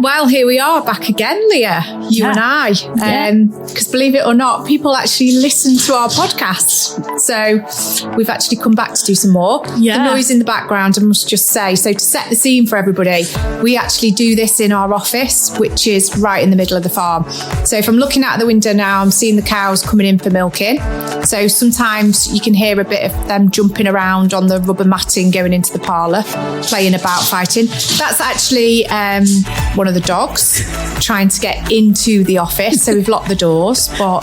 Well, here we are back again, Leah, you and I. Because believe it or not, people actually listen to our podcasts. So we've actually come back to do some more. The noise in the background, I must just say. So to set the scene for everybody, we actually do this in our office, which is right in the middle of the farm. So if I'm looking out the window now, I'm seeing the cows coming in for milking. So sometimes you can hear a bit of them jumping around on the rubber matting going into the parlour, playing about, fighting. That's actually one of the dogs trying to get into the office. So we've locked the doors, but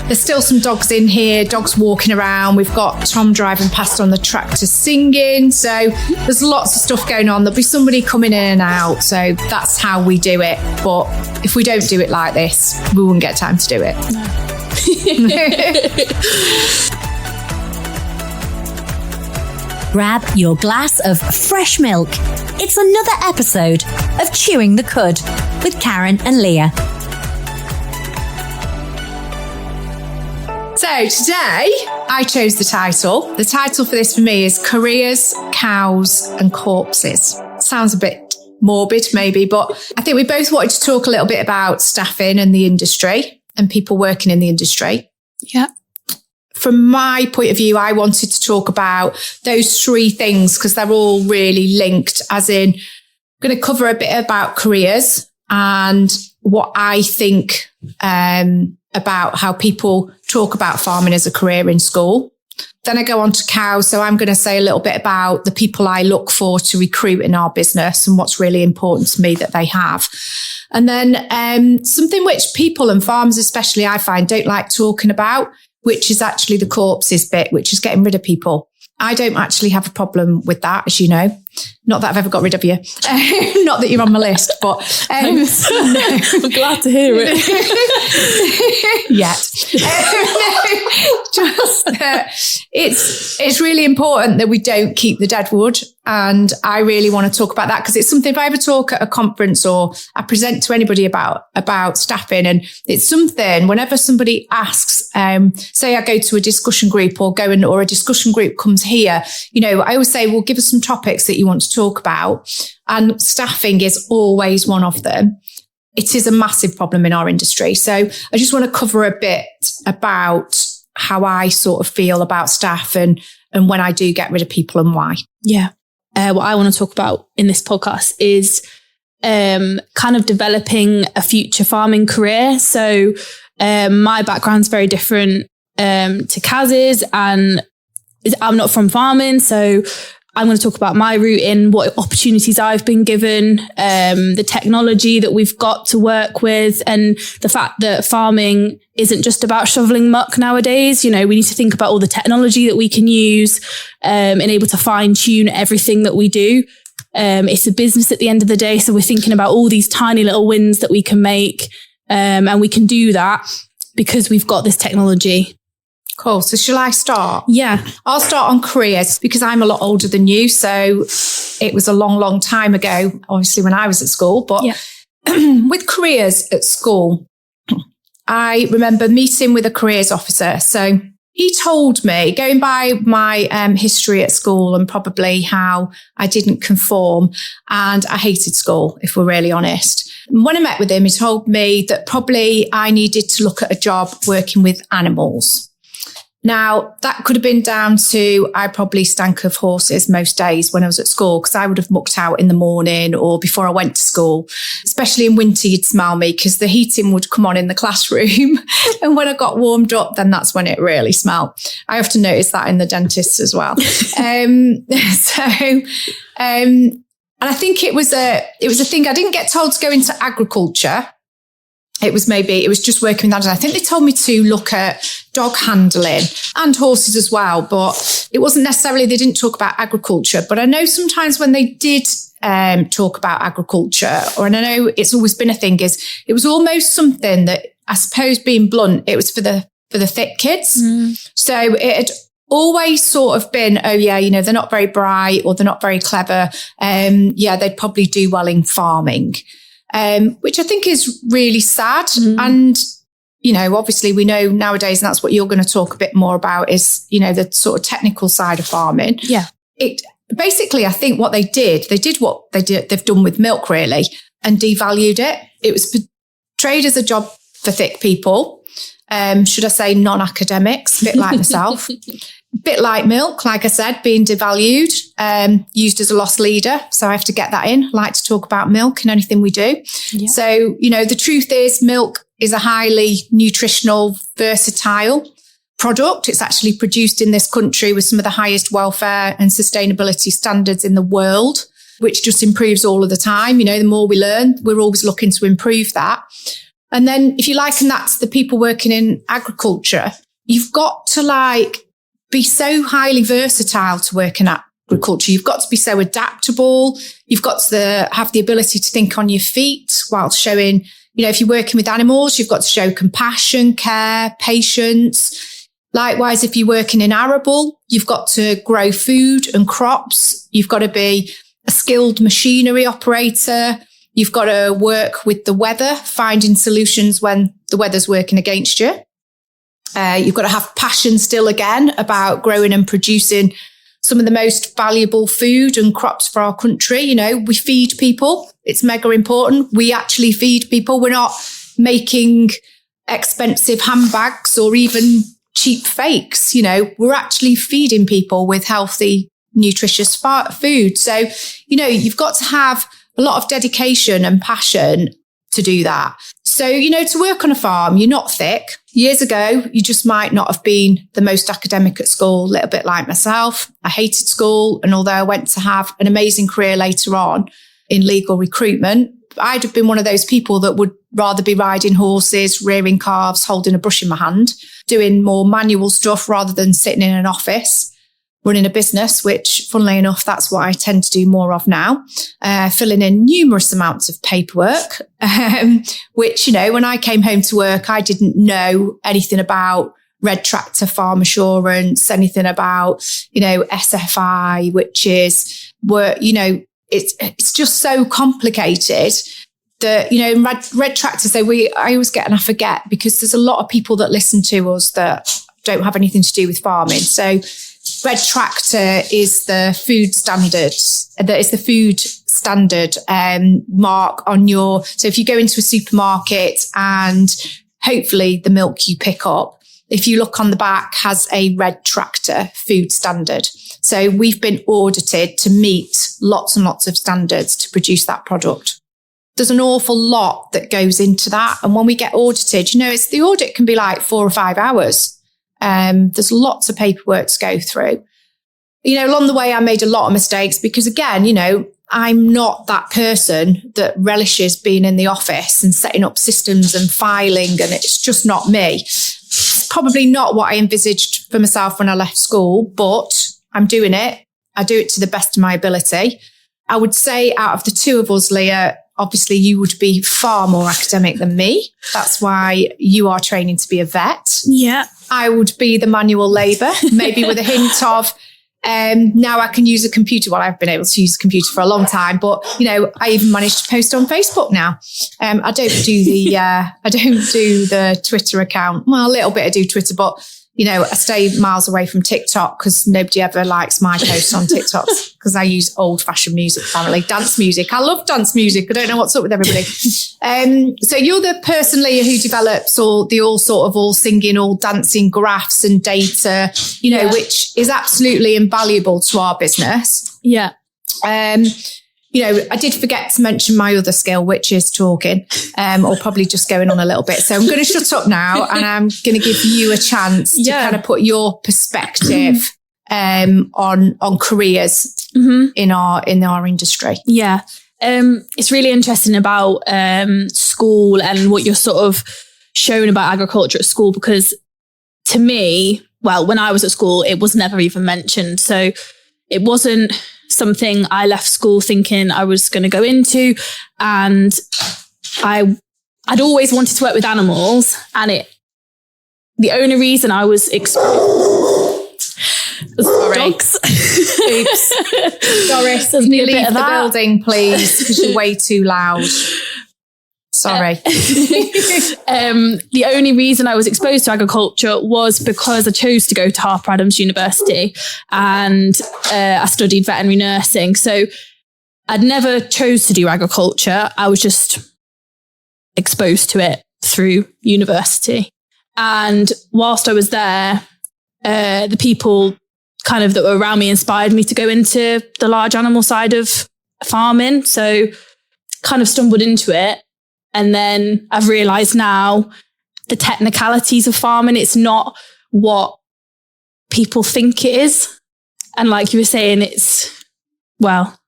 there's still some dogs in here, dogs walking around. We've got Tom driving past on the tractor singing. So there's lots of stuff going on. There'll be somebody coming in and out. So that's how we do it. But if we don't do it like this, we wouldn't get time to do it. Grab your glass of fresh milk. It's another episode of Chewing the Cud with Karen and Leah. So today I chose the title. The title for this for me is Careers, Cows and Corpses. Sounds a bit morbid maybe, but I think we both wanted to talk a little bit about staffing and the industry and people working in the industry. Yeah. From my point of view, I wanted to talk about those three things because they're all really linked, as in I'm going to cover a bit about careers and what I think about how people talk about farming as a career in school. Then I go on to cows. So I'm going to say a little bit about the people I look for to recruit in our business and what's really important to me that they have. And then something which people and farmers especially I find don't like talking about, which is actually the corpses bit, which is getting rid of people. I don't actually have a problem with that, as you know. Not that I've ever got rid of you. Not that you're on my list, but... I'm glad to hear it. Yet. It's really important that we don't keep the dead wood. And I really want to talk about that because it's something if I ever talk at a conference or I present to anybody about staffing, and it's something whenever somebody asks, say I go to a discussion group or a discussion group comes here, I always say, well, give us some topics that you want to talk about. And staffing is always one of them. It is a massive problem in our industry. So I just want to cover a bit about how I sort of feel about staff and when I do get rid of people and why. Yeah. What I want to talk about in this podcast is kind of developing a future farming career. So my background's very different to Kaz's, and I'm not from farming. So I'm going to talk about my route in, what opportunities I've been given, the technology that we've got to work with, and the fact that farming isn't just about shoveling muck nowadays. We need to think about all the technology that we can use and able to fine tune everything that we do. It's a business at the end of the day. So we're thinking about all these tiny little wins that we can make. And we can do that because we've got this technology. Cool. So shall I start? Yeah. I'll start on careers because I'm a lot older than you. So it was a long, long time ago, obviously when I was at school. But with careers at school, I remember meeting with a careers officer. So he told me, going by my history at school and probably how I didn't conform and I hated school, if we're really honest. When I met with him, he told me that probably I needed to look at a job working with animals. Now, that could have been down to I probably stank of horses most days when I was at school because I would have mucked out in the morning or before I went to school. Especially in winter, you'd smell me because the heating would come on in the classroom. And when I got warmed up, then that's when it really smelled. I often notice that in the dentist as well. And I think it was a thing. I didn't get told to go into agriculture. It was just working with animals. I think they told me to look at dog handling and horses as well, but it wasn't necessarily, they didn't talk about agriculture. But I know sometimes when they did talk about agriculture, and I know it's always been a thing, is it was almost something that, I suppose being blunt, it was for the thick kids. So it had always sort of been, they're not very bright or they're not very clever. They'd probably do well in farming. Which I think is really sad. And, obviously we know nowadays, and that's what you're going to talk a bit more about is, the sort of technical side of farming. Yeah. It basically, I think what they did what they've done with milk really, and devalued it. It was portrayed as a job for thick people. Should I say non-academics, a bit like myself. Bit like milk, like I said, being devalued, used as a loss leader. So I have to get that in. I like to talk about milk in anything we do. Yeah. So, the truth is milk is a highly nutritional, versatile product. It's actually produced in this country with some of the highest welfare and sustainability standards in the world, which just improves all of the time. The more we learn, we're always looking to improve that. And then if you liken that to the people working in agriculture, you've got to be so highly versatile to work in agriculture. You've got to be so adaptable. You've got to have the ability to think on your feet while showing, if you're working with animals, you've got to show compassion, care, patience. Likewise, if you're working in arable, you've got to grow food and crops. You've got to be a skilled machinery operator. You've got to work with the weather, finding solutions when the weather's working against you. You've got to have passion still again about growing and producing some of the most valuable food and crops for our country. We feed people. It's mega important. We actually feed people. We're not making expensive handbags or even cheap fakes. We're actually feeding people with healthy, nutritious food. So, you've got to have a lot of dedication and passion to do that. So, to work on a farm, you're not thick. Years ago, you just might not have been the most academic at school, a little bit like myself. I hated school. And although I went to have an amazing career later on in legal recruitment, I'd have been one of those people that would rather be riding horses, rearing calves, holding a brush in my hand, doing more manual stuff rather than sitting in an office, running a business, which funnily enough, that's what I tend to do more of now, filling in numerous amounts of paperwork, which, when I came home to work, I didn't know anything about red tractor farm assurance, anything about, SFI, which is where, it's just so complicated that, red tractor, I always get, and I forget, because there's a lot of people that listen to us that don't have anything to do with farming. So red tractor is the food standard. That is the food standard mark on your. So if you go into a supermarket and hopefully the milk you pick up, if you look on the back, has a red tractor food standard. So we've been audited to meet lots and lots of standards to produce that product. There's an awful lot that goes into that. And when we get audited, the audit can be like 4 or 5 hours. There's lots of paperwork to go through. Along the way, I made a lot of mistakes because, again, I'm not that person that relishes being in the office and setting up systems and filing, and it's just not me. It's probably not what I envisaged for myself when I left school, but I'm doing it. I do it to the best of my ability. I would say out of the two of us, Leah, obviously you would be far more academic than me. That's why you are training to be a vet. Yeah. I would be the manual labour, maybe with a hint of, now I can use a computer. Well, I've been able to use a computer for a long time, but, I even managed to post on Facebook now. I don't do the Twitter account. Well, a little bit I do Twitter, but, I stay miles away from TikTok because nobody ever likes my posts on TikTok because I use old fashioned music, apparently. Dance music. I love dance music. I don't know what's up with everybody. So you're the person, Leah, who develops all singing, all dancing graphs and data, which is absolutely invaluable to our business. Yeah. I did forget to mention my other skill, which is talking, or probably just going on a little bit. So I'm going to shut up now and I'm going to give you a chance to kind of put your perspective on careers in our industry. Yeah. It's really interesting about school and what you're sort of shown about agriculture at school, because to me, well, when I was at school, it was never even mentioned. So it wasn't something I left school thinking I was going to go into. And I'd always wanted to work with animals. And the only reason I was Dogs. Oops. Doris, can you leave the building, please? Because you're way too loud. Sorry. The only reason I was exposed to agriculture was because I chose to go to Harper Adams University, and I studied veterinary nursing. So I'd never chose to do agriculture. I was just exposed to it through university. And whilst I was there, the people kind of that were around me inspired me to go into the large animal side of farming. So kind of stumbled into it. And then I've realised now the technicalities of farming, it's not what people think it is. And like you were saying, it's, well,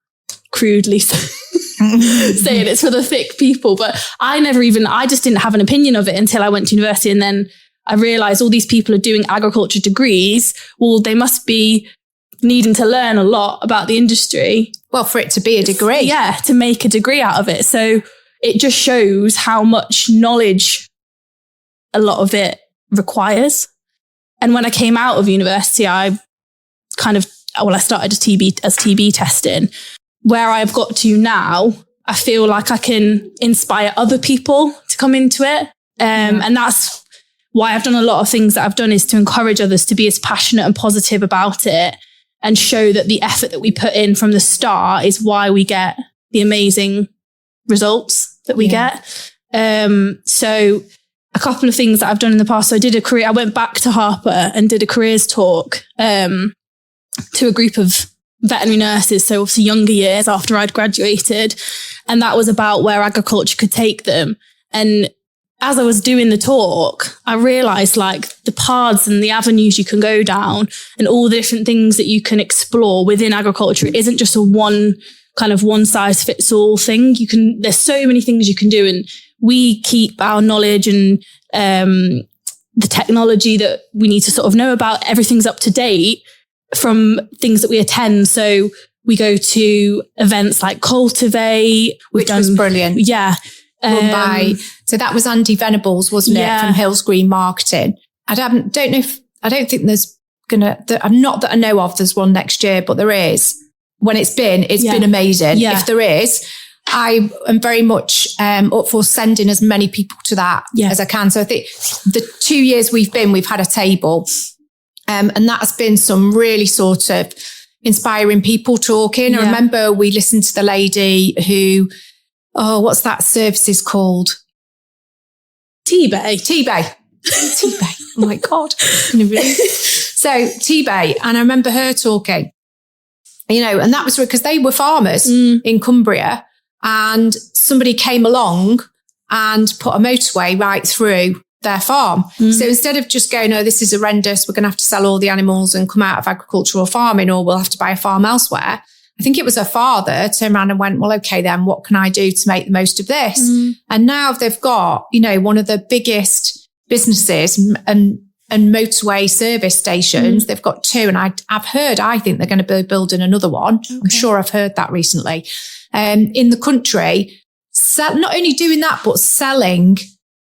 crudely saying it's for the thick people. But I just didn't have an opinion of it until I went to university. And then I realised all these people are doing agriculture degrees. Well, they must be needing to learn a lot about the industry. Well, for it to be a degree. Yeah, to make a degree out of it. So it just shows how much knowledge a lot of it requires. And when I came out of university, I started as TB testing. Where I've got to now, I feel like I can inspire other people to come into it. And that's why I've done a lot of things that I've done, is to encourage others to be as passionate and positive about it, and show that the effort that we put in from the start is why we get the amazing results that we get. So a couple of things that I've done in the past. So I went back to Harper and did a careers talk to a group of veterinary nurses. So obviously younger years after I'd graduated. And that was about where agriculture could take them. And as I was doing the talk, I realised like the paths and the avenues you can go down and all the different things that you can explore within agriculture. It isn't just a one size fits all thing. There's so many things you can do, and we keep our knowledge and the technology that we need to sort of know about. Everything's up to date from things that we attend. So we go to events like Cultivate, which was brilliant. Yeah. So that was Andy Venables, wasn't it, from Hills Green Marketing? I don't think there's not that I know of, there's one next year, but there is. When it's been amazing. Yeah. If there is, I am very much up for sending as many people to that as I can. So I think the 2 years we've had a table, and that has been some really sort of inspiring people talking. Yeah. I remember we listened to the lady who, what's that services called? T-Bay. T-Bay. Oh my God. So T-Bay. And I remember her talking, and that was because they were farmers in Cumbria, and somebody came along and put a motorway right through their farm. So instead of just going, this is horrendous, we're going to have to sell all the animals and come out of agricultural farming, or we'll have to buy a farm elsewhere. I think it was her father turned around and went, well, okay, then what can I do to make the most of this? And now they've got, one of the biggest businesses and motorway service stations. They've got 2. And I've heard, I think they're going to be building another one. Okay. I'm sure I've heard that recently. In the country, not only doing that, but selling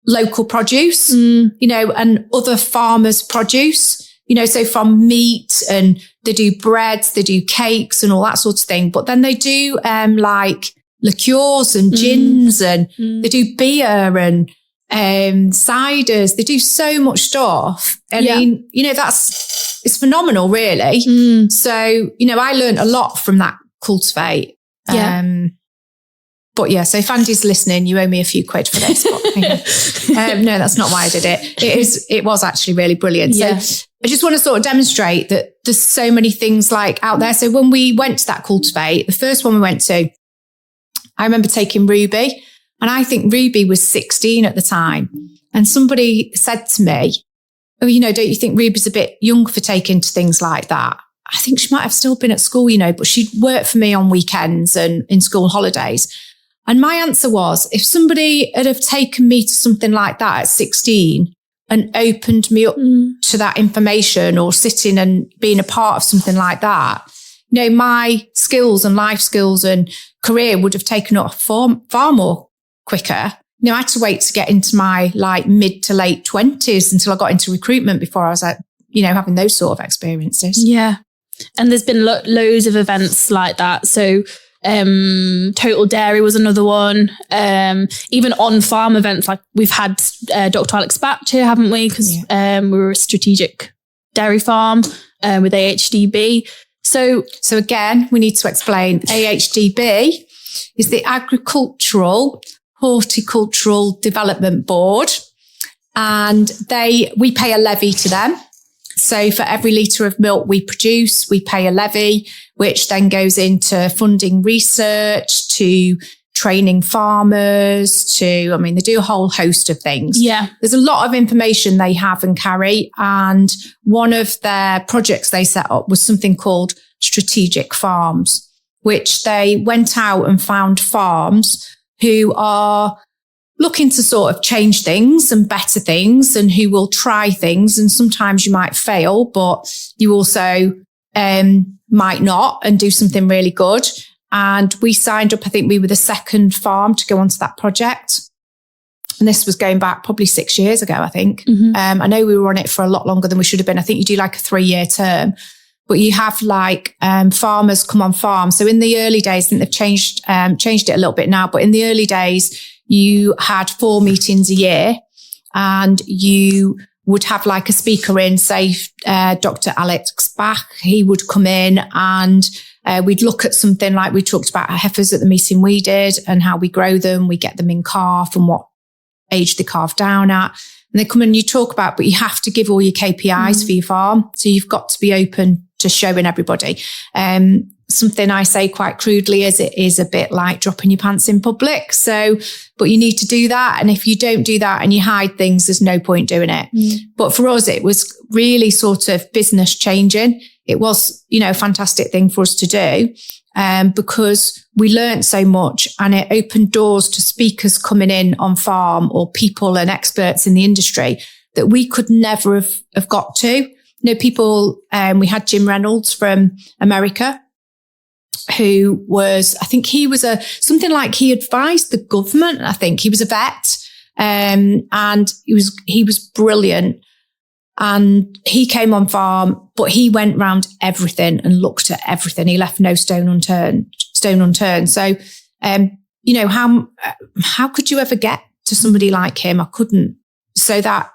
local produce, and other farmers' produce. So from meat, and they do breads, they do cakes and all that sort of thing. But then they do like liqueurs and gins, and they do beer and ciders. They do so much stuff. I mean, it's phenomenal, really. So, I learned a lot from that Cultivate. But yeah, so if Andy's listening, you owe me a few quid for this. But, no, that's not why I did it. It was actually really brilliant. So I just want to sort of demonstrate that there's so many things like out there. So when we went to that Cultivate, the first one we went to, I remember taking Ruby, and I think Ruby was 16 at the time. And somebody said to me, don't you think Ruby's a bit young for taking to things like that? I think she might have still been at school, but she'd worked for me on weekends and in school holidays. And my answer was, if somebody had have taken me to something like that at 16 and opened me up to that information, or sitting and being a part of something like that, my skills and life skills and career would have taken off far more quicker. I had to wait to get into my mid to late 20s until I got into recruitment before I was having those sort of experiences. Yeah. And there's been loads of events like that. So Total Dairy was another one. Even on-farm events, like we've had Dr. Alex Batch here, haven't we? Because we were a strategic dairy farm with AHDB. So again, we need to explain AHDB is the Agricultural Horticultural Development Board, and we pay a levy to them. So for every litre of milk we produce, we pay a levy, which then goes into funding research, to training farmers, they do a whole host of things. Yeah. There's a lot of information they have and carry. And one of their projects they set up was something called Strategic Farms, which they went out and found farms who are looking to sort of change things and better things, and who will try things. And sometimes you might fail, but you also might not, and do something really good. And we signed up, I think we were the second farm to go onto that project. And this was going back probably 6 years ago, I think. Mm-hmm. I know we were on it for a lot longer than we should have been. I think you do like a 3-year term, but you have like farmers come on farm. So in the early days, I think they've changed it a little bit now, but in the early days, you had 4 meetings a year, and you would have like a speaker in, say, Dr. Alex Bach. He would come in, and we'd look at something like we talked about heifers at the meeting we did, and how we grow them. We get them in calf and what age they calve down at. And they come in and you talk about, but you have to give all your KPIs for your farm. So you've got to be open to showing everybody. Something I say quite crudely is it is a bit like dropping your pants in public. So, but you need to do that. And if you don't do that and you hide things, there's no point doing it. But for us, it was really sort of business changing. It was, a fantastic thing for us to do, because we learned so much, and it opened doors to speakers coming in on farm, or people and experts in the industry that we could never have got to. People, we had Jim Reynolds from America, who was, I think he was something like he advised the government. I think he was a vet, and he was brilliant. And he came on farm, but he went round everything and looked at everything. He left no stone unturned. So, how could you ever get to somebody like him? I couldn't. So that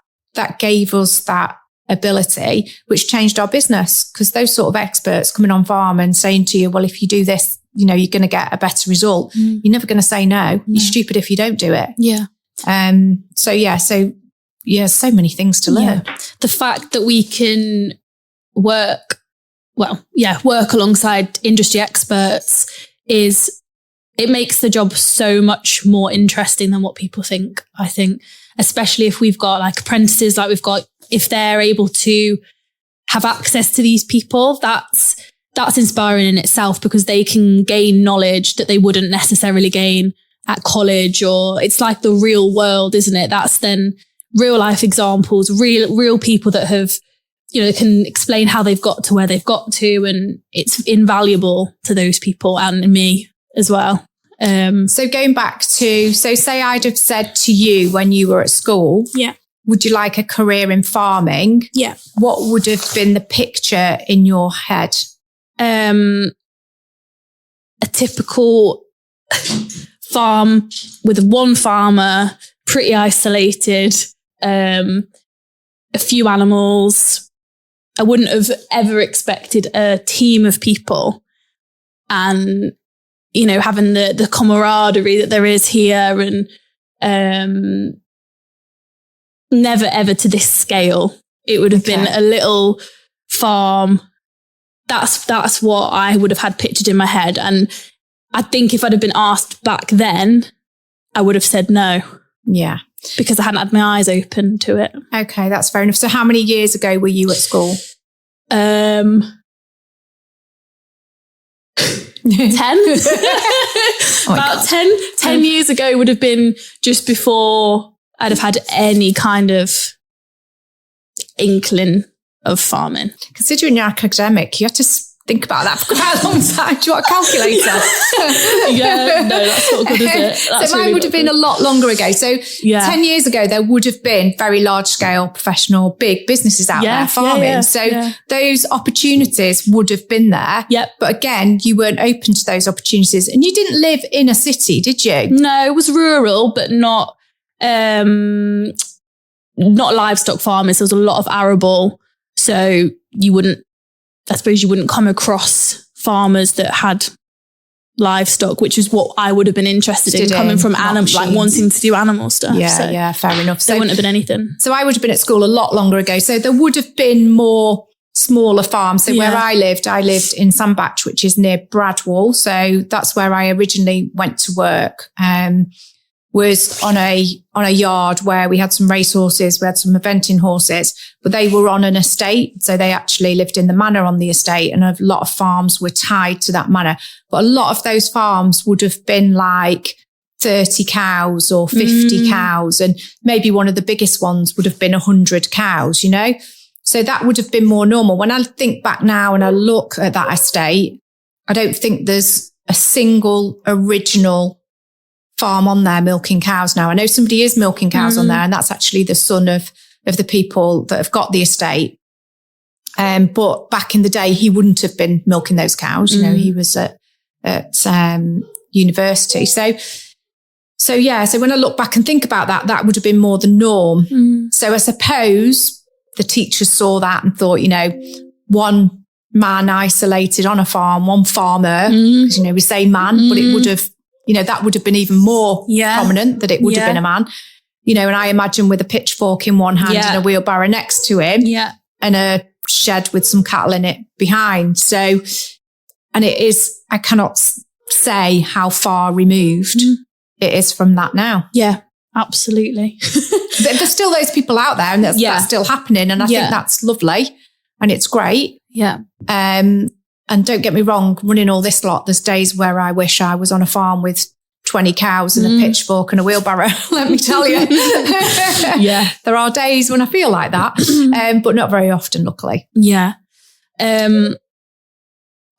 gave us that ability, which changed our business, because those sort of experts coming on farm and saying to you, well, if you do this, you're going to get a better result. You're never going to say no. You're stupid if you don't do it. Yeah. So many things to learn. Yeah. The fact that we can work alongside industry experts it makes the job so much more interesting than what people think, I think, especially if we've got like apprentices, like we've got, if they're able to have access to these people, that's inspiring in itself, because they can gain knowledge that they wouldn't necessarily gain at college, or it's like the real world, isn't it? That's then real life examples, real people that have, can explain how they've got to where they've got to, and it's invaluable to those people and me as well. So going back to, say I'd have said to you when you were at school, would you like a career in farming? Yeah. What would have been the picture in your head? A typical farm with one farmer, pretty isolated, a few animals. I wouldn't have ever expected a team of people, and having the camaraderie that there is here, and never ever to this scale. It would have been a little farm. That's what I would have had pictured in my head, and I think if I'd have been asked back then, I would have said no. Yeah. Because I hadn't had my eyes open to it. Okay, that's fair enough. So how many years ago were you at school? 10. About 10 years ago would have been just before I'd have had any kind of inkling of farming. Considering you're academic, you had to think about that for quite a long time. Do you want a calculator? Yeah, no, that's not good, is it? That's so mine would have been a lot longer ago. So 10 years ago, there would have been very large scale, professional, big businesses out there farming. Those opportunities would have been there. Yep. But again, you weren't open to those opportunities, and you didn't live in a city, did you? No, it was rural, but not livestock farmers. There was a lot of arable. So you wouldn't come across farmers that had livestock, which is what I would have been interested in, coming from animals, like wanting to do animal stuff. Yeah, fair enough. So there wouldn't have been anything. So I would have been at school a lot longer ago. So there would have been more smaller farms. So where I lived in Sandbach, which is near Bradwell. So that's where I originally went to work. Was on a yard where we had some racehorses, we had some eventing horses, but they were on an estate. So they actually lived in the manor on the estate, and a lot of farms were tied to that manor. But a lot of those farms would have been like 30 cows or 50 cows. And maybe one of the biggest ones would have been 100 cows, you know? So that would have been more normal. When I think back now and I look at that estate, I don't think there's a single original farm on there milking cows now. I know somebody is milking cows on there, and that's actually the son of the people that have got the estate. But back in the day, he wouldn't have been milking those cows. You know, he was at university. So when I look back and think about that, that would have been more the norm. So I suppose the teachers saw that and thought, you know, one man isolated on a farm, one farmer, because, you know, we say man, but it would have, you know, that would have been even more prominent, that it would have been a man, you know, and I imagine with a pitchfork in one hand and a wheelbarrow next to him and a shed with some cattle in it behind. So, and it is, I cannot say how far removed it is from that now. Yeah, absolutely. But there's still those people out there, and that's still happening. And I think that's lovely and it's great. Yeah. And don't get me wrong, running all this lot, there's days where I wish I was on a farm with 20 cows and a pitchfork and a wheelbarrow, let me tell you. There are days when I feel like that, but not very often, luckily. Yeah. I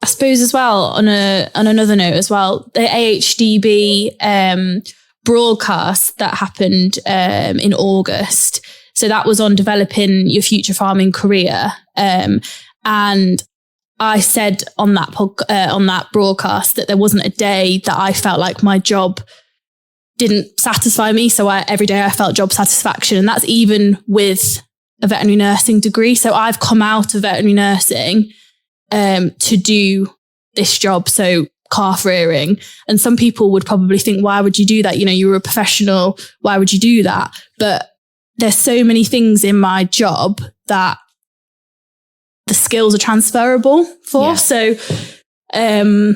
suppose as well, on another note as well, the AHDB broadcast that happened in August. So that was on developing your future farming career. And I said on that broadcast that there wasn't a day that I felt like my job didn't satisfy me. So every day I felt job satisfaction. And that's even with a veterinary nursing degree. So I've come out of veterinary nursing to do this job. So calf rearing. And some people would probably think, why would you do that? You know, you were a professional. Why would you do that? But there's so many things in my job that the skills are transferable for. Yeah. So the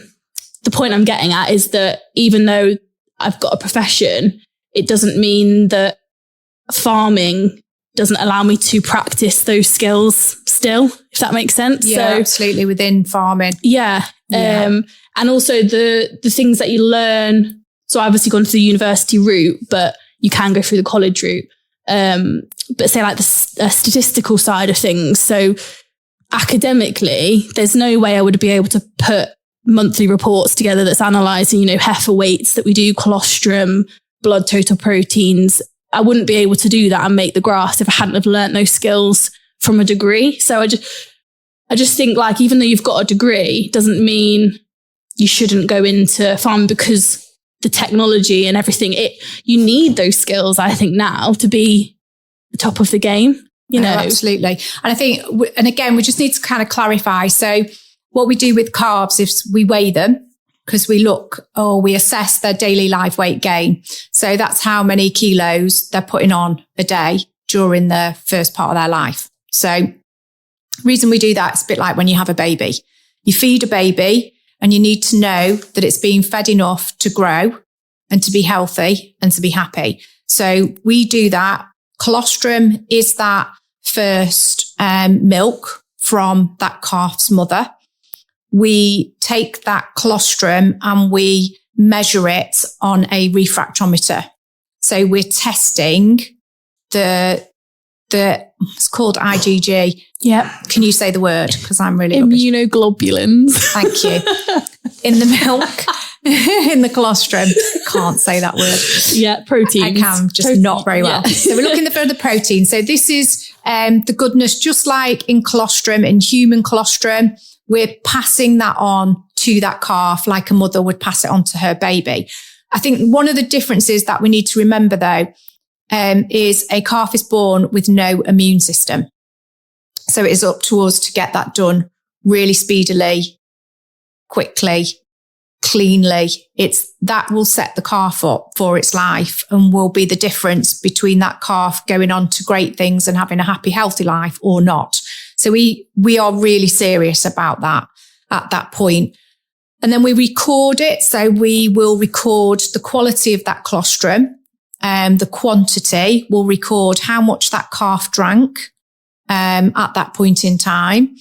point I'm getting at is that even though I've got a profession, it doesn't mean that farming doesn't allow me to practice those skills still, if that makes sense. Yeah, so, absolutely, within farming. Yeah. And also the things that you learn. So I've obviously gone to the university route, but you can go through the college route. But say like the statistical side of things. So academically, there's no way I would be able to put monthly reports together that's analysing, you know, heifer weights that we do, colostrum, blood total proteins. I wouldn't be able to do that and make the grass if I hadn't have learnt those skills from a degree. So I just think, like, even though you've got a degree, doesn't mean you shouldn't go into farming, because the technology and everything, you need those skills, I think, now to be the top of the game. You know, absolutely. And I think, and again, we just need to kind of clarify. So what we do with calves is we weigh them, because we assess their daily live weight gain. So that's how many kilos they're putting on a day during the first part of their life. So the reason we do that is a bit like when you have a baby. You feed a baby and you need to know that it's being fed enough to grow and to be healthy and to be happy. So we do that. Colostrum is that first milk from that calf's mother. We take that colostrum and we measure it on a refractometer. So we're testing the it's called IgG. Yeah. Can you say the word? Because I'm really immunoglobulins. Thank you. In the milk, in the colostrum. Can't say that word. Yeah, proteins. I can, just not very well. Yeah. So we're looking for the protein. So this is the goodness, just like in colostrum, in human colostrum, we're passing that on to that calf like a mother would pass it on to her baby. I think one of the differences that we need to remember, though, is a calf is born with no immune system. So it is up to us to get that done really speedily, quickly, cleanly. That will set the calf up for its life and will be the difference between that calf going on to great things and having a happy, healthy life or not. So we are really serious about that at that point. And then we record it. So we will record the quality of that colostrum, the quantity. We'll record how much that calf drank at that point in time.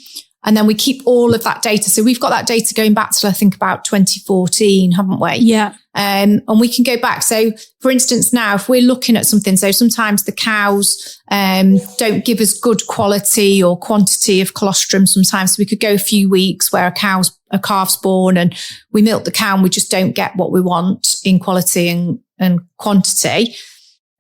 And then we keep all of that data. So we've got that data going back to, I think, about 2014, haven't we? Yeah. And we can go back. So, for instance, now, if we're looking at something, so sometimes the cows don't give us good quality or quantity of colostrum. Sometimes we could go a few weeks where a calf's born and we milk the cow and we just don't get what we want in quality and quantity.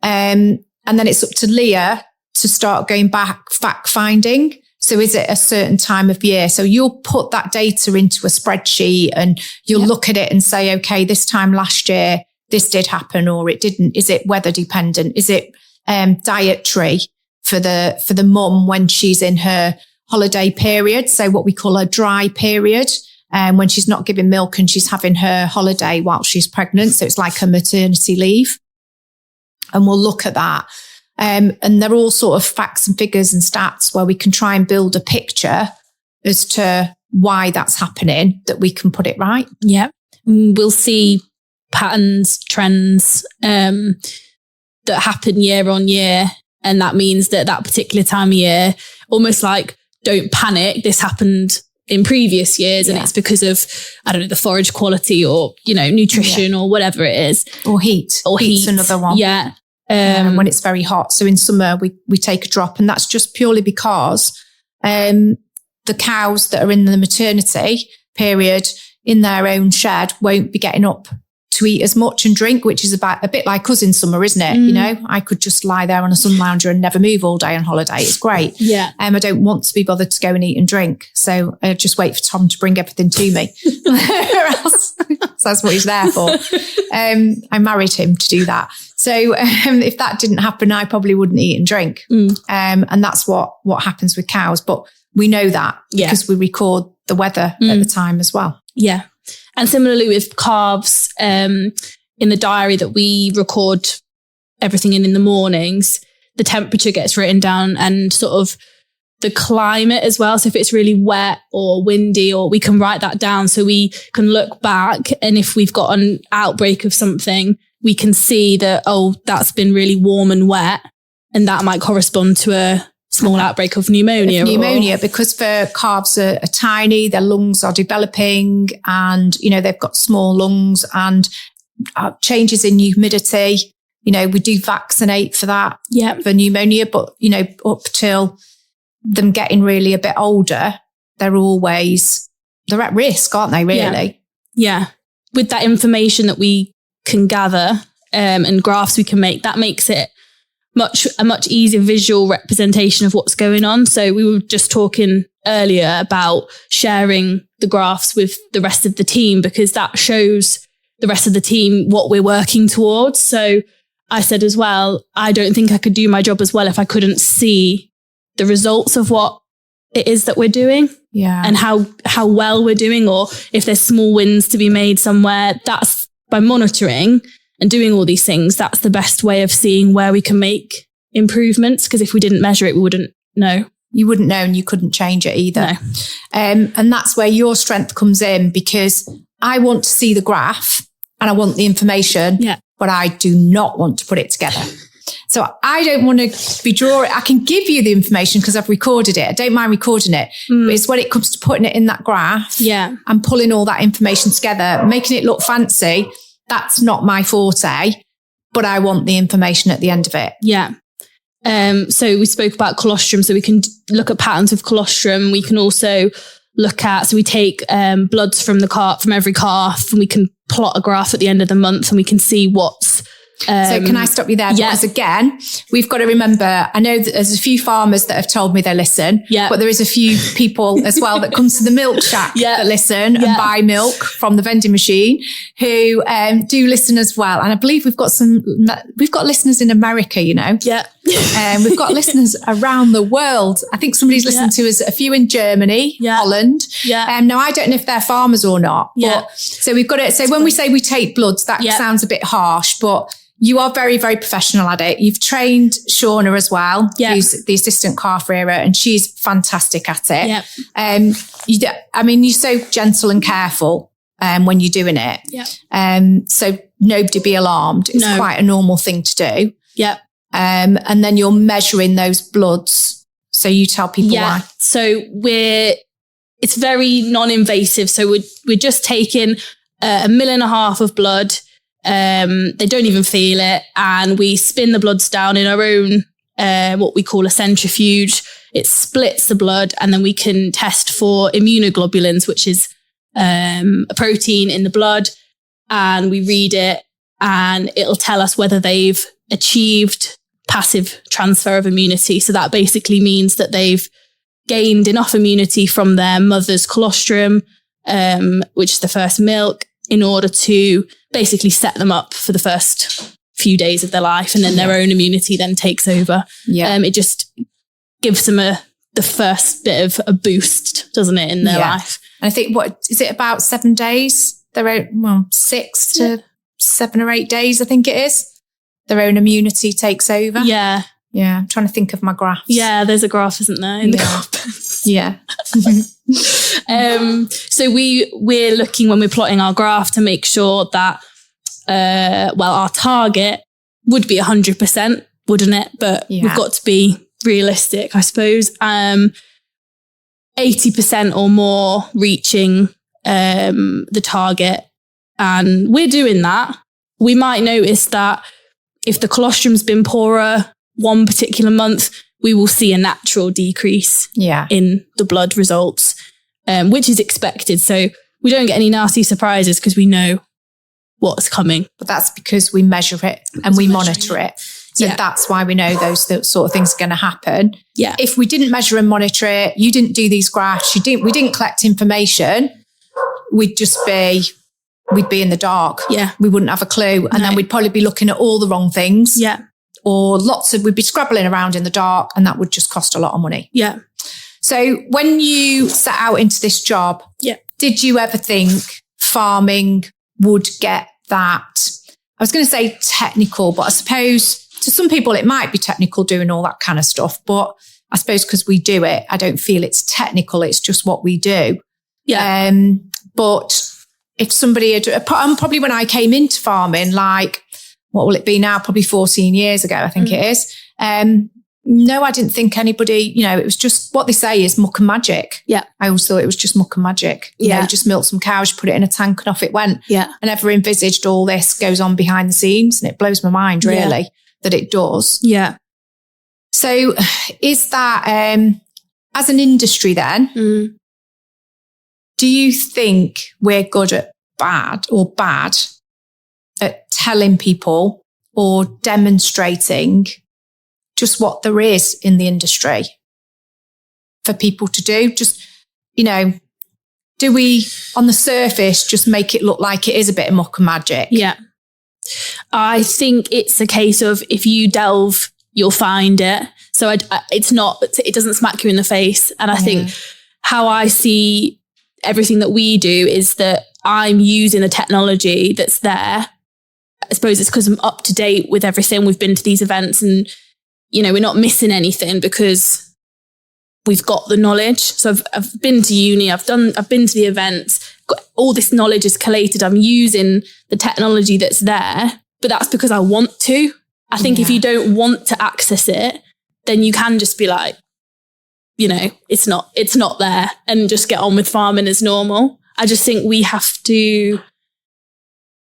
And then it's up to Leah to start going back fact finding. So is it a certain time of year? So you'll put that data into a spreadsheet and you'll look at it and say, okay, this time last year, this did happen or it didn't. Is it weather dependent? Is it dietary for the mum when she's in her holiday period? So what we call a dry period, when she's not giving milk and she's having her holiday while she's pregnant. So it's like a maternity leave. And we'll look at that. And they're all sort of facts and figures and stats where we can try and build a picture as to why that's happening, that we can put it right. Yeah. We'll see patterns, trends that happen year on year. And that means that particular time of year, almost like, don't panic, this happened in previous years and it's because of, I don't know, the forage quality or, nutrition or whatever it is. Or heat. Heat's another one. Yeah. When it's very hot. So in summer, we take a drop, and that's just purely because the cows that are in the maternity period in their own shed won't be getting up to eat as much and drink, which is a bit like us in summer, isn't it? I could just lie there on a sun lounger and never move all day on holiday. It's great. Yeah. I don't want to be bothered to go and eat and drink. So I just wait for Tom to bring everything to me. So that's what he's there for. I married him to do that. So if that didn't happen, I probably wouldn't eat and drink. And that's what happens with cows. But we know that because we record the weather at the time as well. Yeah. And similarly with calves, in the diary that we record everything in the mornings, the temperature gets written down and sort of the climate as well. So if it's really wet or windy, or we can write that down so we can look back. And if we've got an outbreak of something, we can see that, that's been really warm and wet. And that might correspond to a small outbreak of pneumonia. Because the calves are tiny, their lungs are developing and, they've got small lungs and changes in humidity. We do vaccinate for that, for pneumonia, but, up till them getting really a bit older, they're at risk, aren't they, really? Yeah. With that information that we can gather and graphs we can make, that makes it a much easier visual representation of what's going on. So we were just talking earlier about sharing the graphs with the rest of the team, because that shows the rest of the team what we're working towards. So I said as well, I don't think I could do my job as well if I couldn't see the results of what it is that we're doing. Yeah. And how well we're doing, or if there's small wins to be made somewhere. That's by monitoring and doing all these things, that's the best way of seeing where we can make improvements. Because if we didn't measure it, we wouldn't know. You wouldn't know, and you couldn't change it either. No. And that's where your strength comes in, because I want to see the graph and I want the information, but I do not want to put it together. So I don't want to be drawing. I can give you the information because I've recorded it. I don't mind recording it. But it's when it comes to putting it in that graph and pulling all that information together, making it look fancy. That's not my forte, but I want the information at the end of it. Yeah. So we spoke about colostrum, so we can look at patterns of colostrum. We can also look at, so we take bloods from every calf, and we can plot a graph at the end of the month, and we can see what's so can I stop you there? Yeah. Because again, we've got to remember, I know that there's a few farmers that have told me they listen, but there is a few people as well that come to the milk shack that listen and buy milk from the vending machine who do listen as well. And I believe we've got listeners in America, you know. Yeah. We've got listeners around the world. I think somebody's listened to us, a few in Germany, Holland. Yeah. Now I don't know if they're farmers or not. Yeah. But, so we've got it. So when we say we take bloods, that sounds a bit harsh, but you are very, very professional at it. You've trained Shauna as well, who's the assistant calf rearer, and she's fantastic at it. You're so gentle and careful when you're doing it. So nobody be alarmed. It's quite a normal thing to do. And then you're measuring those bloods. So you tell people why. So it's very non-invasive. So we're just taking 1.5 mil of blood. They don't even feel it, and we spin the bloods down in our own what we call a centrifuge. It splits the blood, and then we can test for immunoglobulins, which is a protein in the blood, and we read it, and it'll tell us whether they've achieved passive transfer of immunity. So that basically means that they've gained enough immunity from their mother's colostrum, which is the first milk, in order to basically set them up for the first few days of their life, and then their own immunity then takes over. It just gives them the first bit of a boost, doesn't it, in their life? And I think, what is it, about 7 days? 6 to 7 or 8 days, I think it is. Their own immunity takes over. Yeah, I'm trying to think of my graphs. Yeah, there's a graph, isn't there, in the compass? So we're looking, when we're plotting our graph, to make sure that our target would be 100%, wouldn't it? But we've got to be realistic, I suppose. 80% or more reaching the target, and we're doing that. We might notice that if the colostrum's been poorer one particular month, we will see a natural decrease in the blood results, which is expected. So we don't get any nasty surprises because we know what's coming. But that's because we measure it and we monitor it. So that's why we know those sort of things are going to happen. Yeah. If we didn't measure and monitor it, you didn't do these graphs, we didn't collect information, we'd be in the dark. Yeah. We wouldn't have a clue. And then we'd probably be looking at all the wrong things. Yeah. Or we'd be scrabbling around in the dark, and that would just cost a lot of money. Yeah. So when you set out into this job, did you ever think farming would get that? I was going to say technical, but I suppose to some people it might be technical doing all that kind of stuff. But I suppose because we do it, I don't feel it's technical. It's just what we do. Yeah. But if somebody had, probably when I came into farming, like, what will it be now? Probably 14 years ago, I think it is. No, I didn't think anybody, it was just what they say is muck and magic. Yeah. I always thought it was just muck and magic. You just milk some cows, put it in a tank and off it went. Yeah. I never envisaged all this goes on behind the scenes, and it blows my mind really that it does. Yeah. So is that, as an industry then, do you think we're good at bad at telling people or demonstrating just what there is in the industry for people to do? Just, do we on the surface just make it look like it is a bit of muck and magic? Yeah. I think it's a case of, if you delve, you'll find it. So it doesn't smack you in the face. And I think how I see everything that we do is that I'm using the technology that's there. I suppose it's because I'm up to date with everything. We've been to these events, and, we're not missing anything because we've got the knowledge. So I've been to uni, I've been to the events, got all this knowledge is collated. I'm using the technology that's there, but that's because I want to. I think if you don't want to access it, then you can just be like, it's not there, and just get on with farming as normal. I just think we have to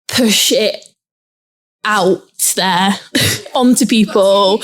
push it out there onto people,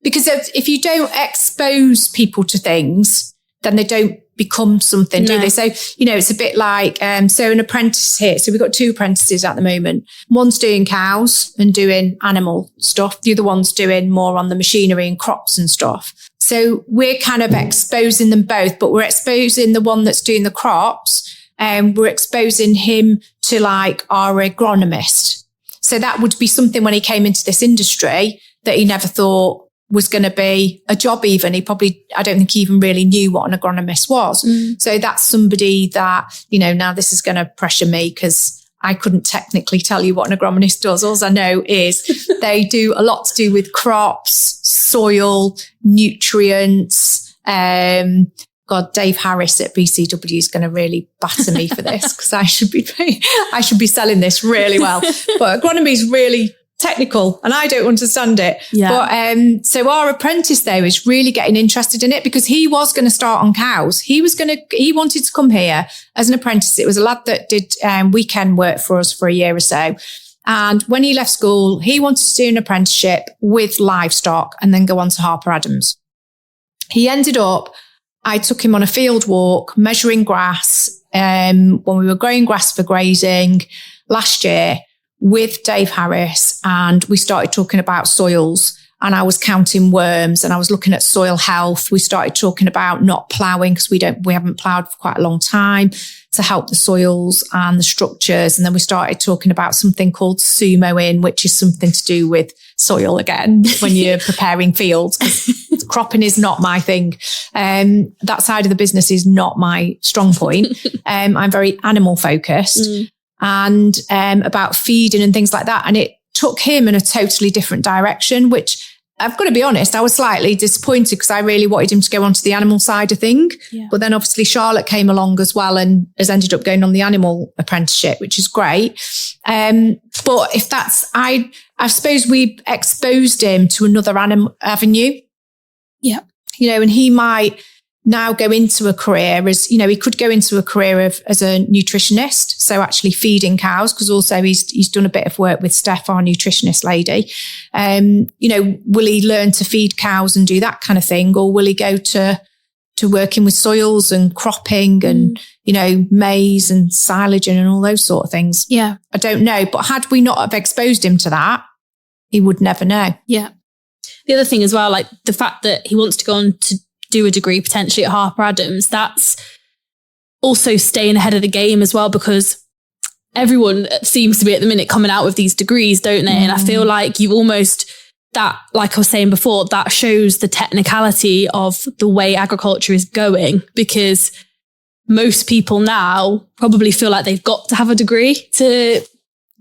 Because if you don't expose people to things, then they don't become something, do they? So, it's a bit like, so an apprentice here. So we've got 2 apprentices at the moment. One's doing cows and doing animal stuff. The other one's doing more on the machinery and crops and stuff. So we're kind of exposing them both, but we're exposing the one that's doing the crops, and we're exposing him to like our agronomist. So that would be something when he came into this industry that he never thought was going to be a job even. I don't think he even really knew what an agronomist was. So that's somebody that, now this is going to pressure me because I couldn't technically tell you what an agronomist does. All I know is they do a lot to do with crops, soil, nutrients. God, Dave Harris at BCW is going to really batter me for this because I should be selling this really well. But agronomy is really technical and I don't understand it. But so our apprentice though is really getting interested in it because he was going to start on cows. He wanted to come here as an apprentice. It was a lad that did weekend work for us for a year or so. And when he left school, he wanted to do an apprenticeship with livestock and then go on to Harper Adams. He ended up, I took him on a field walk, measuring grass, when we were growing grass for grazing last year with Dave Harris, and we started talking about soils, and I was counting worms and I was looking at soil health. We started talking about not ploughing because we haven't ploughed for quite a long time to help the soils and the structures. And then we started talking about something called sumoing, which is something to do with soil again when you're preparing fields. Cropping is not my thing. That side of the business is not my strong point. I'm very animal focused. And about feeding and things like that. And it took him in a totally different direction, which I've got to be honest, I was slightly disappointed because I really wanted him to go onto the animal side of thing. But then obviously Charlotte came along as well and has ended up going on the animal apprenticeship, which is great. But if that's, I suppose we exposed him to another avenue. And he might now go into a career as, he could go into a career as a nutritionist. So actually feeding cows, because also he's done a bit of work with Steph, our nutritionist lady. Will he learn to feed cows and do that kind of thing? Or will he go to working with soils and cropping and, maize and silage and all those sort of things? I don't know. But had we not have exposed him to that, he would never know. The other thing as well, like the fact that he wants to go on to do a degree potentially at Harper Adams, that's also staying ahead of the game as well, because everyone seems to be at the minute coming out with these degrees, don't they? And I feel like you almost, that, like I was saying before, that shows the technicality of the way agriculture is going, because most people now probably feel like they've got to have a degree to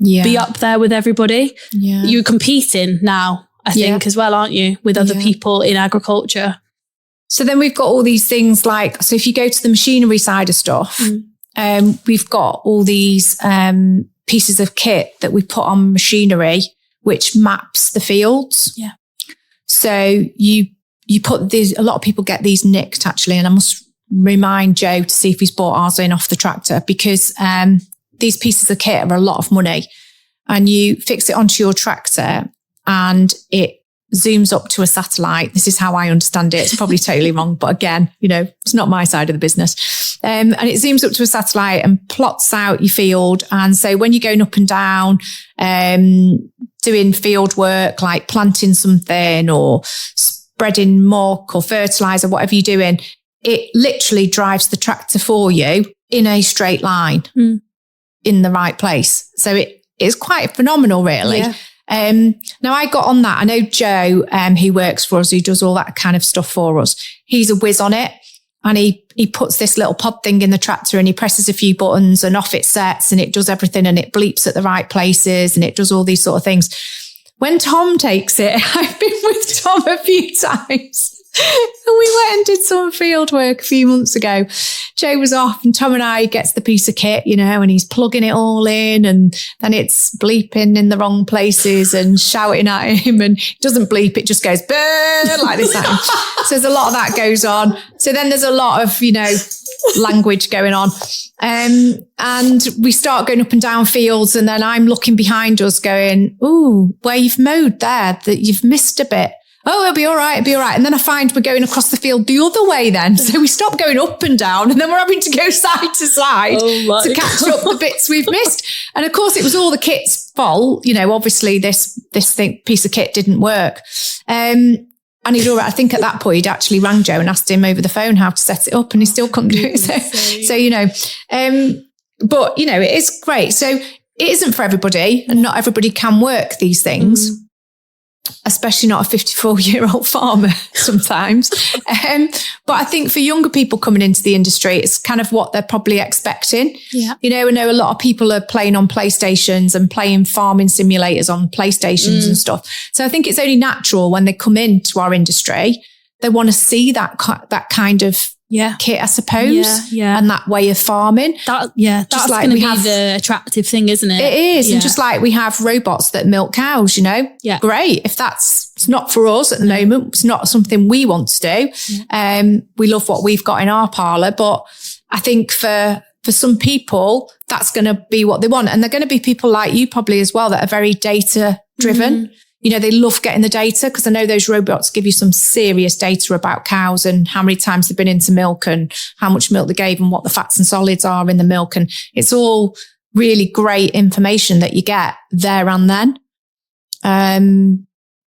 be up there with everybody. You're competing now, I think, as well, aren't you, with other people in agriculture? So then we've got all these things like, so if you go to the machinery side of stuff, we've got all these pieces of kit that we put on machinery, which maps the fields. So you put these, a lot of people get these nicked actually, and I must remind Joe to see if he's bought ours in off the tractor, because these pieces of kit are a lot of money, and you fix it onto your tractor and it zooms up to a satellite. This is how I understand it. It's probably totally wrong, but again, it's not my side of the business. And it zooms up to a satellite and plots out your field. And so when you're going up and down, doing field work, like planting something or spreading muck or fertilizer, whatever you're doing, it literally drives the tractor for you in a straight line in the right place. So it is quite phenomenal, really. Now I got on that. I know Joe, he works for us, who does all that kind of stuff for us. He's a whiz on it, and he puts this little pod thing in the tractor and he presses a few buttons and off it sets and it does everything and it bleeps at the right places and it does all these sort of things. When Tom takes it, I've been with Tom a few times. And we went and did some field work a few months ago. Joe was off and Tom and I gets the piece of kit, and he's plugging it all in, and then it's bleeping in the wrong places and shouting at him, and it doesn't bleep, it just goes burr like this. So there's a lot of that goes on. So then there's a lot of, language going on. And we start going up and down fields, and then I'm looking behind us going, ooh, where you've mowed there, that you've missed a bit. oh, it'll be all right. It'll be all right. And then I find we're going across the field the other way then. So we stop going up and down and then we're having to go side to side to catch up the bits we've missed. And of course, it was all the kit's fault. You know, obviously this piece of kit didn't work. And he'd already, I think at that point, he'd actually rang Joe and asked him over the phone how to set it up and he still couldn't do it. So you know, but you know, it is great. So it isn't for everybody and not everybody can work these things. Especially not a 54-year-old farmer sometimes. But I think for younger people coming into the industry, it's kind of what they're probably expecting. Yeah. You know, I know a lot of people are playing on PlayStations and playing farming simulators on PlayStations and stuff. So I think it's only natural when they come into our industry, they want to see that kind of kit, I suppose, and that way of farming. That's like going to be the attractive thing, isn't it? It is. And just like we have robots that milk cows, you know, great. If it's not for us at the moment, it's not something we want to do. We love what we've got in our parlour, but I think for some people, that's going to be what they want. And they're going to be people like you probably as well that are very data driven. You know, they love getting the data because I know those robots give you some serious data about cows and how many times they've been into milk and how much milk they gave and what the fats and solids are in the milk. And it's all really great information that you get there and then.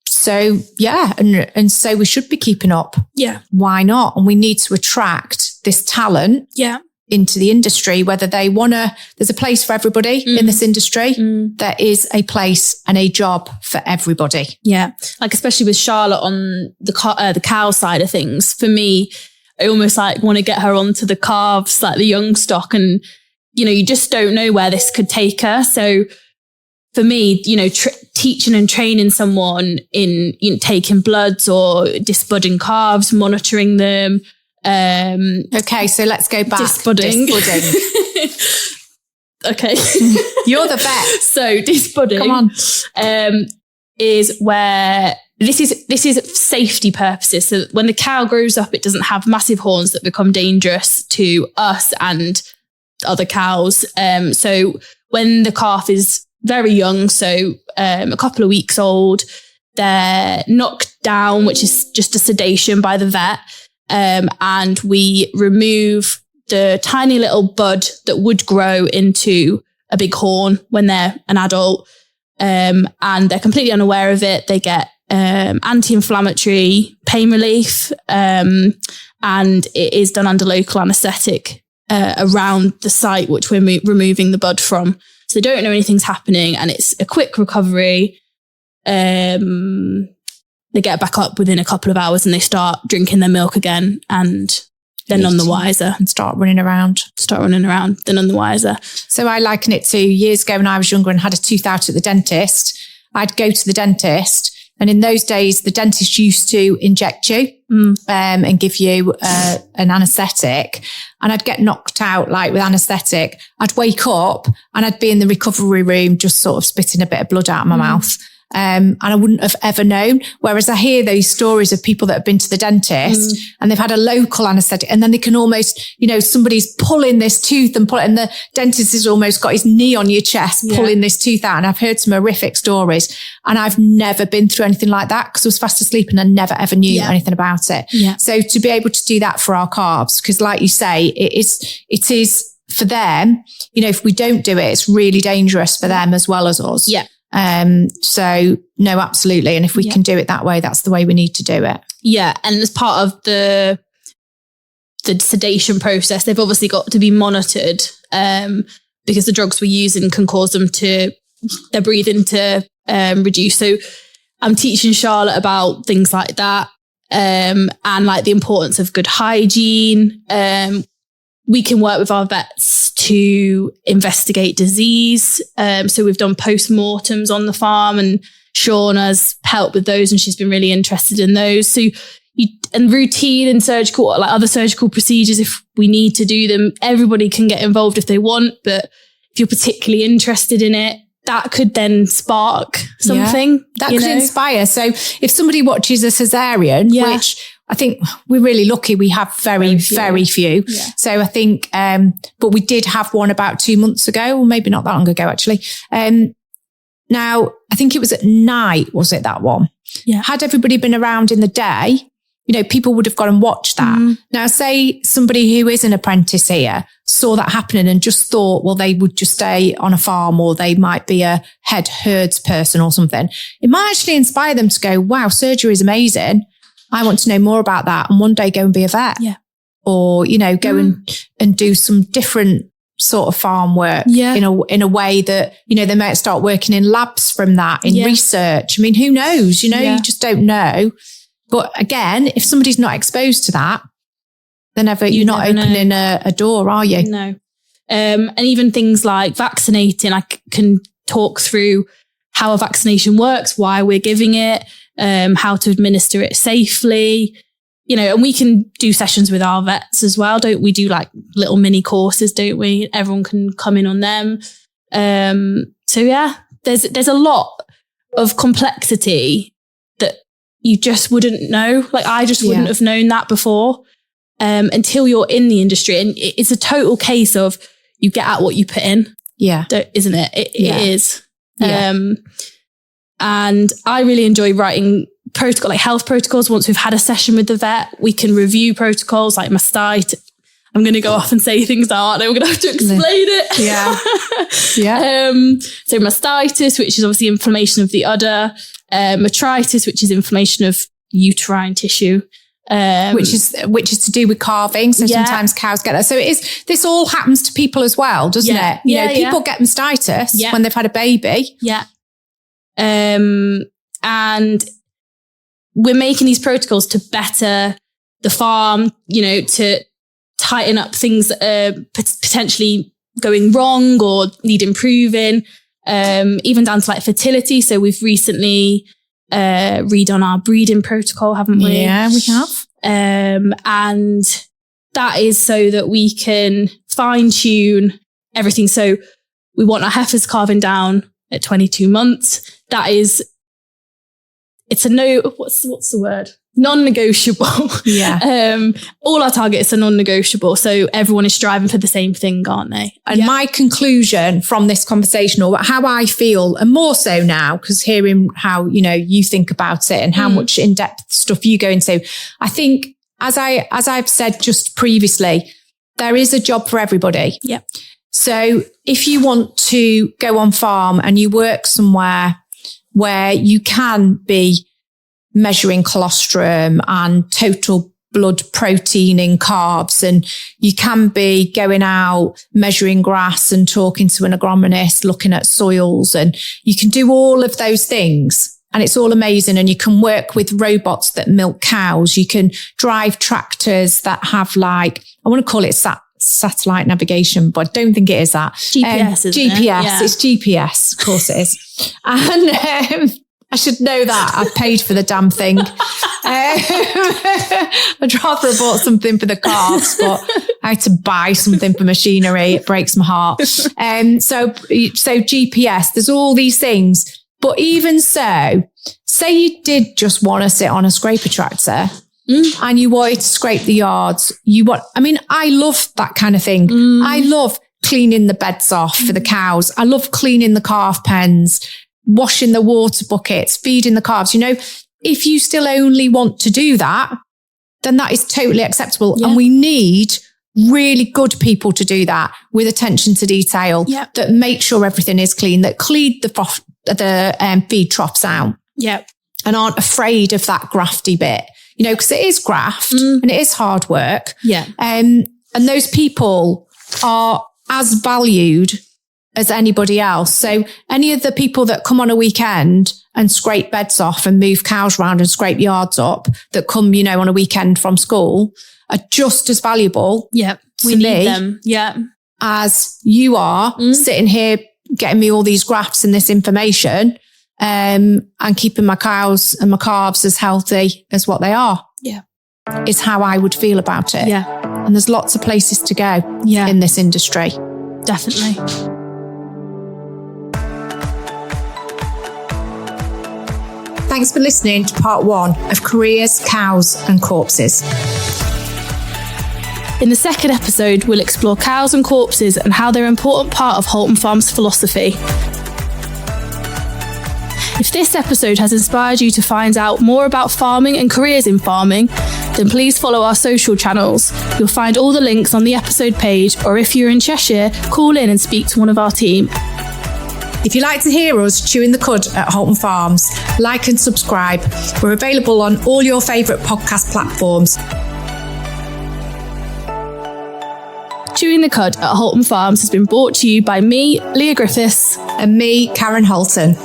So yeah, and so we should be keeping up. Yeah. Why not? And we need to attract this talent. Yeah. Into the industry, whether they want to, there's a place for everybody in this industry. There is a place and a job for everybody. Yeah. Like, especially with Charlotte on the cow side of things, for me, I almost like want to get her onto the calves, like the young stock. And, you know, you just don't know where this could take her. So for me, you know, teaching and training someone in taking bloods or disbudding calves, monitoring them. Okay, so let's go back. Disbudding. Okay. You're the vet. So disbudding. Come on. Is where this is safety purposes. So when the cow grows up, it doesn't have massive horns that become dangerous to us and other cows. So when the calf is very young, so a couple of weeks old, they're knocked down, which is just a sedation by the vet. And we remove the tiny little bud that would grow into a big horn when they're an adult. And they're completely unaware of it. They get anti-inflammatory pain relief. And it is done under local anaesthetic around the site which we're removing the bud from. So they don't know anything's happening and it's a quick recovery. They get back up within a couple of hours and they start drinking their milk again and they're none the wiser. And start running around. They're none the wiser. So I liken it to years ago when I was younger and had a tooth out at the dentist. I'd go to the dentist and in those days, the dentist used to inject you and give you an anaesthetic. And I'd get knocked out like with anaesthetic. I'd wake up and I'd be in the recovery room just sort of spitting a bit of blood out of my mouth. And I wouldn't have ever known. Whereas I hear those stories of people that have been to the dentist and they've had a local anaesthetic and then they can almost, you know, somebody's pulling this tooth and the dentist has almost got his knee on your chest, pulling this tooth out. And I've heard some horrific stories and I've never been through anything like that because I was fast asleep and I never ever knew anything about it. Yeah. So to be able to do that for our calves, because like you say, it is for them, you know, if we don't do it, it's really dangerous for them as well as us. Yeah. So no, absolutely. And if we can do it that way, that's the way we need to do it. Yeah. And as part of the sedation process, they've obviously got to be monitored, because the drugs we're using can cause them their breathing to, reduce. So I'm teaching Charlotte about things like that, and like the importance of good hygiene. We can work with our vets to investigate disease. So we've done post-mortems on the farm and Sean has helped with those and she's been really interested in those. So and routine and surgical, like other surgical procedures, if we need to do them, everybody can get involved if they want. But if you're particularly interested in it, that could then spark something. That could inspire. So if somebody watches a cesarean, which I think we're really lucky, we have very few. Yeah. So I think, but we did have one about 2 months ago, or maybe not that long ago, actually. Now, I think it was at night, was it, that one? Yeah. Had everybody been around in the day, people would have gone and watched that. Now, say somebody who is an apprentice here saw that happening and just thought, well, they would just stay on a farm, or they might be a head herds person or something. It might actually inspire them to go, wow, surgery is amazing. I want to know more about that, and one day go and be a vet. Yeah. Or, go and do some different sort of farm work in a way that, they might start working in labs from that, in research. I mean, who knows? You just don't know. But again, if somebody's not exposed to that, then you're not opening a door, are you? No. And even things like vaccinating, I can talk through how a vaccination works, why we're giving it, how to administer it safely, and we can do sessions with our vets as well. Don't we do like little mini courses, don't we? Everyone can come in on them. So yeah, there's a lot of complexity that you just wouldn't know. Like I just wouldn't have known that before until you're in the industry. And it's a total case of you get out what you put in. Yeah. Isn't it? It is. Yeah. And I really enjoy writing protocol, like health protocols. Once we've had a session with the vet, we can review protocols like mastitis. I'm going to go off and say things now, aren't I? We're going to have to explain it. So mastitis, which is obviously inflammation of the udder, metritis, which is inflammation of uterine tissue, which is to do with calving. So sometimes cows get that. So this all happens to people as well, doesn't it? People get mastitis when they've had a baby. Yeah. And we're making these protocols to better the farm, to tighten up things that are potentially going wrong or need improving, even down to like fertility. So we've recently redone our breeding protocol, haven't we? Yeah, we have. And that is so that we can fine tune everything. So we want our heifers calving down at 22 months. It's a what's the word? Non-negotiable. Yeah. All our targets are non-negotiable. So everyone is striving for the same thing, aren't they? And my conclusion from this conversation, or how I feel, and more so now, because hearing how, you think about it and how much in-depth stuff you go into, I think, as I've said just previously, there is a job for everybody. Yeah. So if you want to go on farm and you work somewhere where you can be measuring colostrum and total blood protein in calves, and you can be going out measuring grass and talking to an agronomist, looking at soils, and you can do all of those things. And it's all amazing. And you can work with robots that milk cows. You can drive tractors that have I want to call it satellite navigation, but I don't think it is that. GPS, isn't GPS. It? Yeah. It's GPS. Of course it is. And I should know that. I paid for the damn thing. I'd rather have bought something for the calves, but I had to buy something for machinery. It breaks my heart. So GPS, there's all these things. But even so, say you did just want to sit on a scraper tractor and you wanted to scrape the yards. I love that kind of thing. I love cleaning the beds off for the cows. I love cleaning the calf pens, washing the water buckets, feeding the calves. If you still only want to do that, then that is totally acceptable. Yeah. And we need really good people to do that with attention to detail, that make sure everything is clean, that clean the feed troughs out, and aren't afraid of that grafty bit, because it is graft and it is hard work. And those people are as valued as anybody else. So any of the people that come on a weekend and scrape beds off and move cows around and scrape yards up, that come, on a weekend from school, are just as valuable. We need them. As you are sitting here getting me all these graphs and this information, and keeping my cows and my calves as healthy as what they are. Is how I would feel about it. And there's lots of places to go in this industry. Definitely. Thanks for listening to part 1 of Careers, Cows and Corpses. In the second episode, we'll explore cows and corpses and how they're an important part of Holton Farm's philosophy. If this episode has inspired you to find out more about farming and careers in farming, then please follow our social channels. You'll find all the links on the episode page, or if you're in Cheshire, call in and speak to one of our team. If you'd like to hear us chewing the cud at Holton Farms, like and subscribe. We're available on all your favourite podcast platforms. Chewing the Cud at Holton Farms has been brought to you by me, Leah Griffiths, And me, Karen Holton.